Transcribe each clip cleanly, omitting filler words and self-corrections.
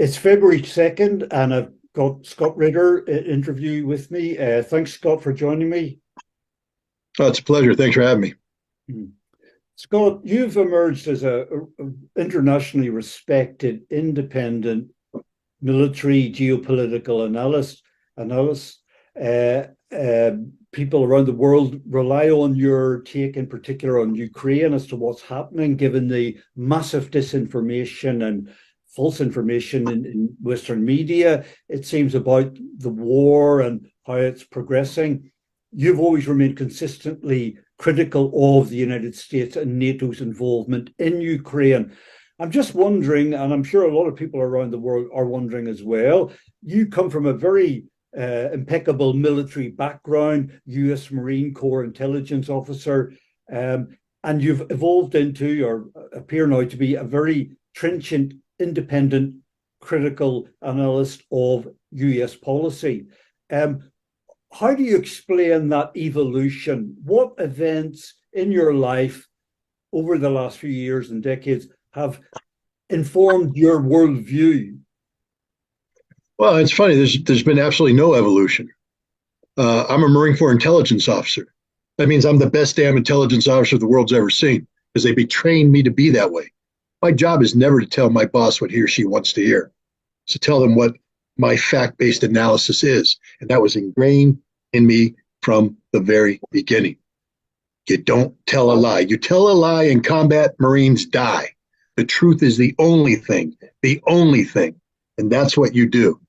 It's February 2nd, and I've got Scott Ritter interview with me. Thanks, Scott, for joining me. Oh, it's a pleasure. Thanks for having me. Hmm. Scott, you've emerged as a internationally respected, independent military geopolitical analyst. Uh, uh, People around the world rely on your take, in particular on Ukraine, as to what's happening, given the massive disinformation and false information in Western media. It seems about the war and how it's progressing. You've always remained consistently critical of the United States and NATO's involvement in Ukraine. I'm just wondering, and I'm sure a lot of people around the world are wondering as well. You come from a very impeccable military background, US Marine Corps intelligence officer, and you've evolved into, or appear now to be, a very trenchant, independent, critical analyst of US policy. Um, how do you explain that evolution? What events in your life over the last few years and decades have informed your worldview? Well, it's funny. There's been absolutely no evolution. I'm a Marine Corps intelligence officer. That means I'm the best damn intelligence officer the world's ever seen because they trained me to be that way. My job is never to tell my boss what he or she wants to hear. It's to tell them what my fact-based analysis is, and that was ingrained in me from the very beginning. You don't tell a lie. You tell a lie in combat, Marines die. The truth is the only thing, and that's what you do.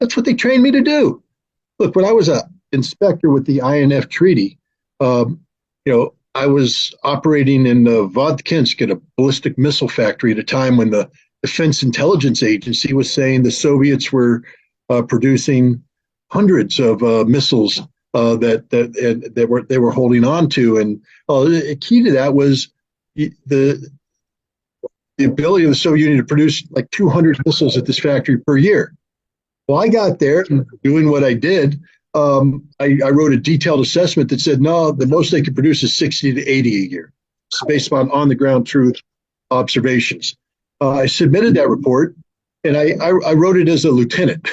That's what they trained me to do. Look, when I was an inspector with the INF Treaty, I was operating in Vodkinsk at a ballistic missile factory at a time when the Defense Intelligence Agency was saying the Soviets were producing hundreds of missiles that they were holding on to, and the key to that was the ability of the Soviet Union to produce like 200 missiles at this factory per year. Well, I got there and doing what I did. I wrote a detailed assessment that said, no, the most they could produce is 60 to 80 a year. It's based on the ground truth observations. I submitted that report and I wrote it as a lieutenant.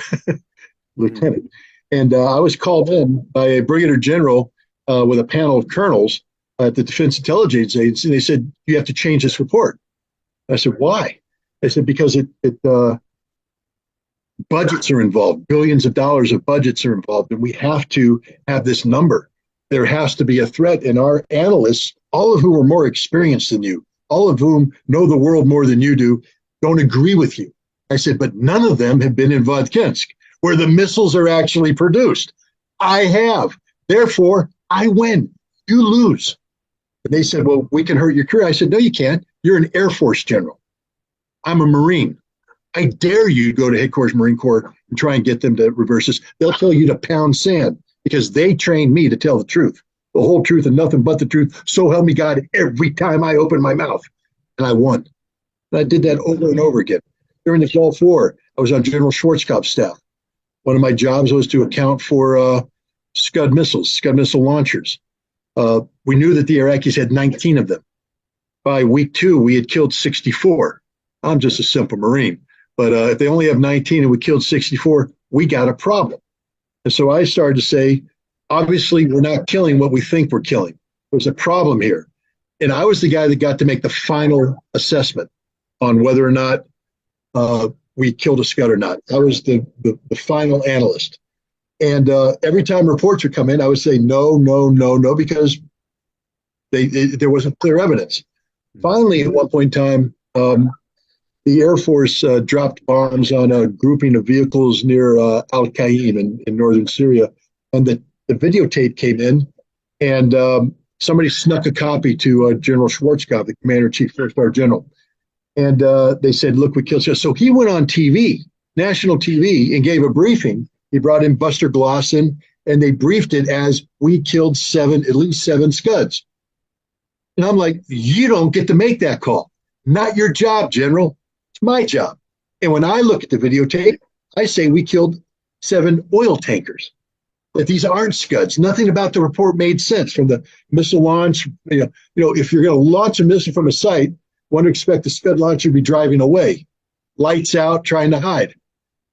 Lieutenant. And I was called in by a brigadier general with a panel of colonels at the Defense Intelligence Agency. And they said, you have to change this report. I said, why? They said, because budgets are involved, billions of dollars of budgets are involved, and we have to have this number. There has to be a threat. And our analysts, all of whom are more experienced than you, all of whom know the world more than you do, don't agree with you. I said, but none of them have been in Vodkinsk, where the missiles are actually produced. I have. Therefore, I win. You lose. And they said, well, we can hurt your career. I said, no, you can't. You're an Air Force general. I'm a Marine. I dare you to go to headquarters Marine Corps and try and get them to reverse this. They'll tell you to pound sand because they trained me to tell the truth, the whole truth and nothing but the truth. So help me God every time I open my mouth. And I won. And I did that over and over again. During the Gulf War, I was on General Schwarzkopf's staff. One of my jobs was to account for Scud missiles, Scud missile launchers. We knew that the Iraqis had 19 of them. By week 2, we had killed 64. I'm just a simple Marine. But if they only have 19 and we killed 64, we got a problem. And so I started to say, obviously, we're not killing what we think we're killing. There's a problem here. And I was the guy that got to make the final assessment on whether or not we killed a Scud or not. I was the final analyst. And every time reports would come in, I would say, no, no, no, no, because there wasn't clear evidence. Finally, at one point in time, the Air Force dropped bombs on a grouping of vehicles near Al-Qaim in northern Syria. And the videotape came in, and somebody snuck a copy to General Schwarzkopf, the Commander-in-Chief, First Star General. And they said, look, we killed Scud. So he went on TV, national TV, and gave a briefing. He brought in Buster Glosson, and they briefed it as we killed at least seven Scuds. And I'm like, you don't get to make that call. Not your job, General. It's my job. And when I look at the videotape, I say we killed 7 oil tankers. That these aren't Scuds. Nothing about the report made sense from the missile launch. If you're going to launch a missile from a site, one would expect the Scud launcher to be driving away. lights out, trying to hide.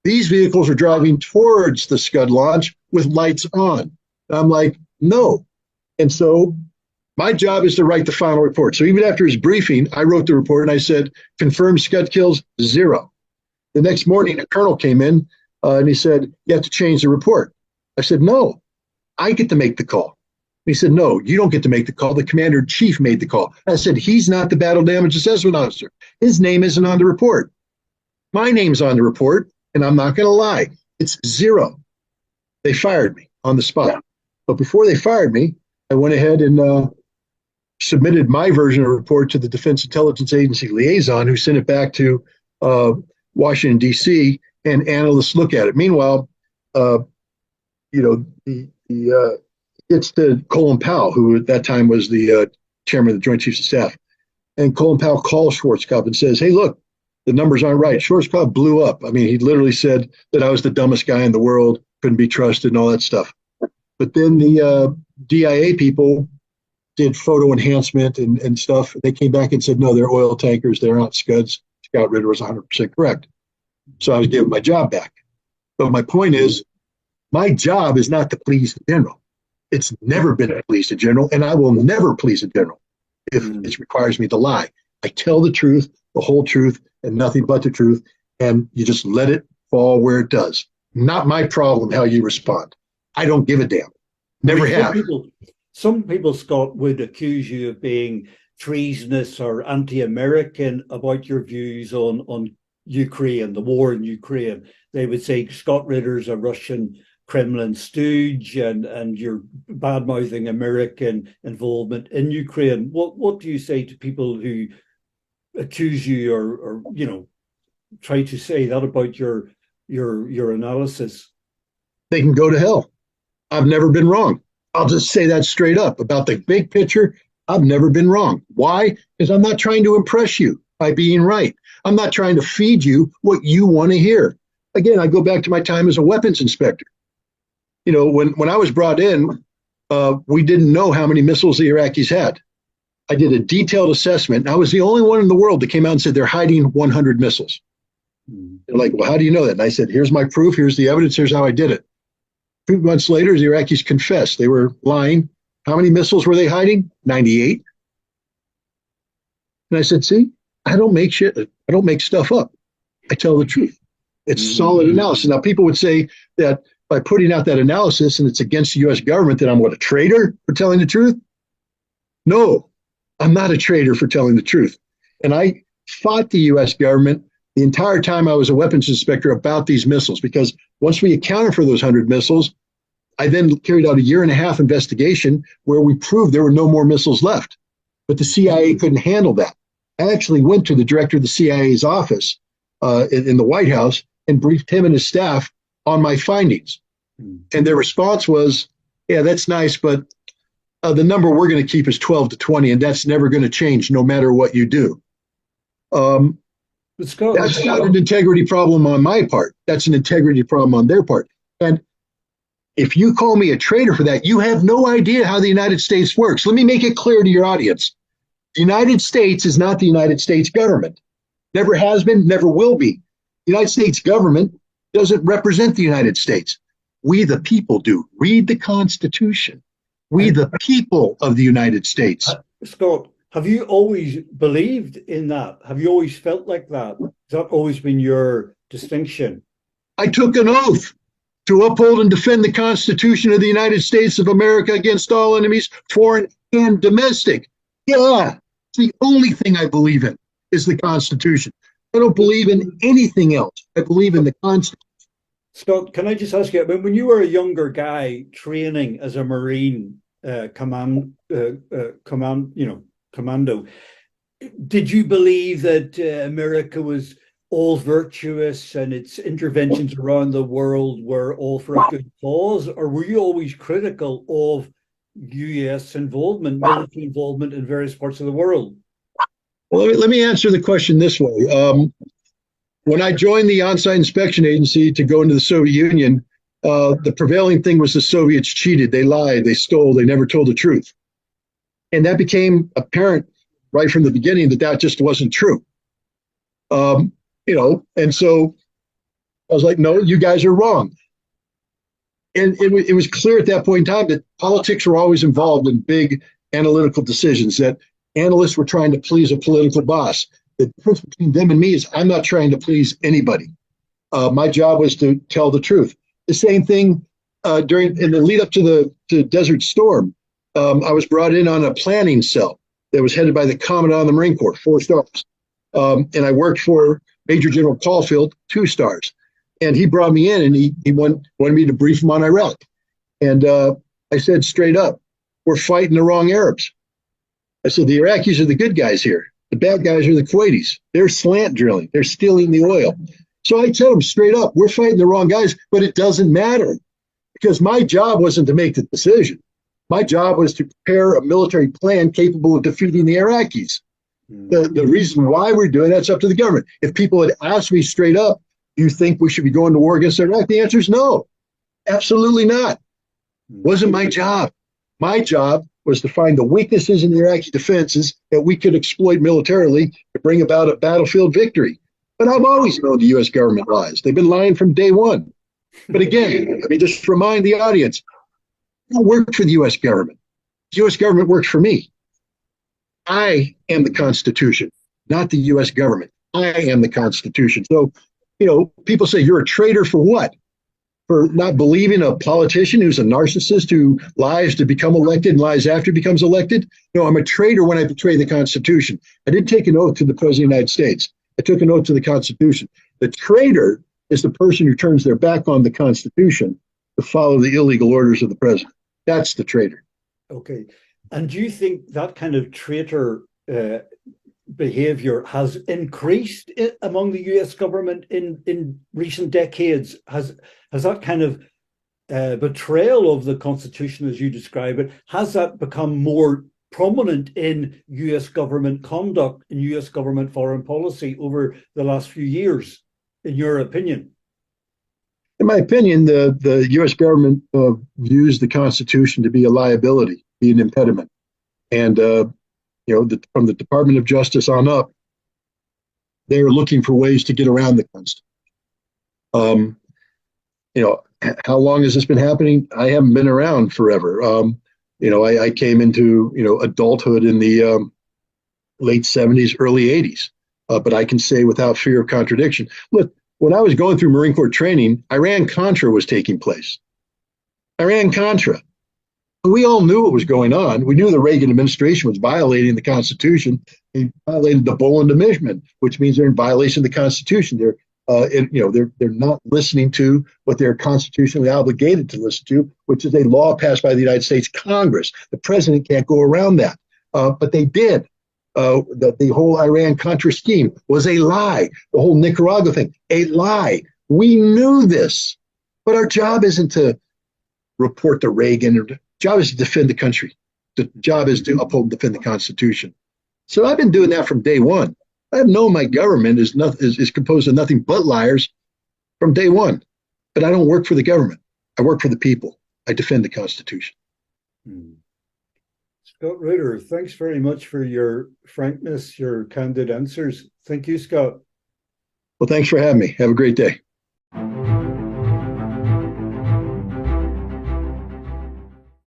These vehicles are driving towards the Scud launch with lights on. And I'm like, no. And so my job is to write the final report. So even after his briefing, I wrote the report and I said, confirmed Scud kills, 0. The next morning, a colonel came in and he said, you have to change the report. I said, no, I get to make the call. He said, no, you don't get to make the call. The commander-in-chief made the call. I said, he's not the battle damage assessment officer. His name isn't on the report. My name's on the report, and I'm not going to lie. It's 0. They fired me on the spot. But before they fired me, I went ahead and submitted my version of the report to the Defense Intelligence Agency liaison, who sent it back to Washington, D.C., and analysts look at it. Meanwhile, it's to Colin Powell, who at that time was the chairman of the Joint Chiefs of Staff. And Colin Powell calls Schwarzkopf and says, hey, look, the numbers aren't right. Schwarzkopf blew up. I mean, he literally said that I was the dumbest guy in the world, couldn't be trusted and all that stuff. But then the DIA people did photo enhancement and stuff. They came back and said, no, they're oil tankers. They're not Scuds. Scout Ritter was 100% correct. So I was given my job back. But my point is, my job is not to please the general. It's never been to please the general, and I will never please the general if it requires me to lie. I tell the truth, the whole truth, and nothing but the truth, and you just let it fall where it does. Not my problem how you respond. I don't give a damn. Never have. Some people, Scott, would accuse you of being treasonous or anti-American about your views on Ukraine, the war in Ukraine. They would say Scott Ritter's a Russian Kremlin stooge and you're bad-mouthing American involvement in Ukraine. What do you say to people who accuse you or try to say that about your analysis? They can go to hell. I've never been wrong. I'll just say that straight up. About the big picture, I've never been wrong. Why? Because I'm not trying to impress you by being right. I'm not trying to feed you what you want to hear. Again, I go back to my time as a weapons inspector. When I was brought in, we didn't know how many missiles the Iraqis had. I did a detailed assessment, and I was the only one in the world that came out and said they're hiding 100 missiles. They're like, well, how do you know that? And I said, here's my proof, here's the evidence, here's how I did it. 2 months later, the Iraqis confessed they were lying. How many missiles were they hiding? 98. And I said, see, I don't make shit. I don't make stuff up. I tell the truth. It's solid analysis. Now, people would say that by putting out that analysis and it's against the U.S. government, that I'm a traitor for telling the truth? No, I'm not a traitor for telling the truth. And I fought the U.S. government the entire time I was a weapons inspector about these missiles, because once we accounted for those 100 missiles, I then carried out a 1.5-year investigation where we proved there were no more missiles left. But the CIA couldn't handle that. I actually went to the director of the CIA's office in the White House and briefed him and his staff on my findings. And their response was, yeah, that's nice, but the number we're going to keep is 12 to 20, and that's never going to change no matter what you do. That's not an integrity problem on my part. That's an integrity problem on their part. And if you call me a traitor for that, you have no idea how the United States works. Let me make it clear to your audience. The United States is not the United States government. Never has been, never will be. The United States government doesn't represent the United States. We, the people, do. Read the Constitution. We, the people of the United States. Scott, have you always believed in that? Have you always felt like that? Has that always been your distinction? I took an oath to uphold and defend the Constitution of the United States of America against all enemies, foreign and domestic. Yeah, it's the only thing I believe in is the Constitution. I don't believe in anything else. I believe in the Constitution. Scott, can I just ask you, when you were a younger guy training as a Marine commando, did you believe that America was all virtuous and its interventions around the world were all for a good cause? Or were you always critical of US involvement, military involvement in various parts of the world? Well, let me answer the question this way. When I joined the on-site inspection agency to go into the Soviet Union, the prevailing thing was the Soviets cheated, they lied, they stole, they never told the truth. And that became apparent right from the beginning that just wasn't true. And so I was like, no, you guys are wrong. And it was clear at that point in time that politics were always involved in big analytical decisions, that analysts were trying to please a political boss. The difference between them and me is I'm not trying to please anybody. My job was to tell the truth. The same thing in the lead up to the Desert Storm. I was brought in on a planning cell that was headed by the Commandant of the Marine Corps, 4 stars. And I worked for Major General Caulfield, 2 stars. And he brought me in and he wanted me to brief him on Iraq. And I said straight up, we're fighting the wrong Arabs. I said, the Iraqis are the good guys here. The bad guys are the Kuwaitis. They're slant drilling. They're stealing the oil. So I tell them straight up, we're fighting the wrong guys, but it doesn't matter because my job wasn't to make the decision. My job was to prepare a military plan capable of defeating the Iraqis. The reason why we're doing that's up to the government. If people had asked me straight up, do you think we should be going to war against Iraq? The answer is no, absolutely not. It wasn't my job. My job was to find the weaknesses in the Iraqi defenses that we could exploit militarily to bring about a battlefield victory. But I've always known the U.S. government lies. They've been lying from day one. But again, let me just remind the audience, I don't work for the U.S. government. The U.S. government works for me. I am the Constitution, not the U.S. government. I am the Constitution. So, people say you're a traitor for what? For not believing a politician who's a narcissist who lies to become elected and lies after he becomes elected? No, I'm a traitor when I betray the Constitution. I didn't take an oath to the President of the United States. I took an oath to the Constitution. The traitor is the person who turns their back on the Constitution to follow the illegal orders of the president. That's the traitor. Okay. And do you think that kind of traitor behavior has increased among the US government in recent decades? Has that kind of betrayal of the Constitution, as you describe it, has that become more prominent in US government conduct, in US government foreign policy over the last few years, in your opinion? In my opinion, the U.S. government views the Constitution to be a liability, be an impediment. And, from the Department of Justice on up, they're looking for ways to get around the Constitution. How long has this been happening? I haven't been around forever. I came into, adulthood in the late 70s, early 80s. But I can say without fear of contradiction, look, when I was going through Marine Corps training, Iran-Contra was taking place. Iran-Contra. We all knew what was going on. We knew the Reagan administration was violating the Constitution. They violated the Boland Amendment, which means they're in violation of the Constitution. They're not listening to what they're constitutionally obligated to listen to, which is a law passed by the United States Congress. The president can't go around that, but they did. The whole Iran-Contra scheme was a lie. The whole Nicaragua thing, a lie. We knew this, but our job isn't to report to Reagan. Our job is to defend the country. The job is to uphold and defend the Constitution. So I've been doing that from day one. I've known my government is composed of nothing but liars from day one. But I don't work for the government. I work for the people. I defend the Constitution. Scott Ritter, thanks very much for your frankness, your candid answers. Thank you, Scott. Well, thanks for having me. Have a great day.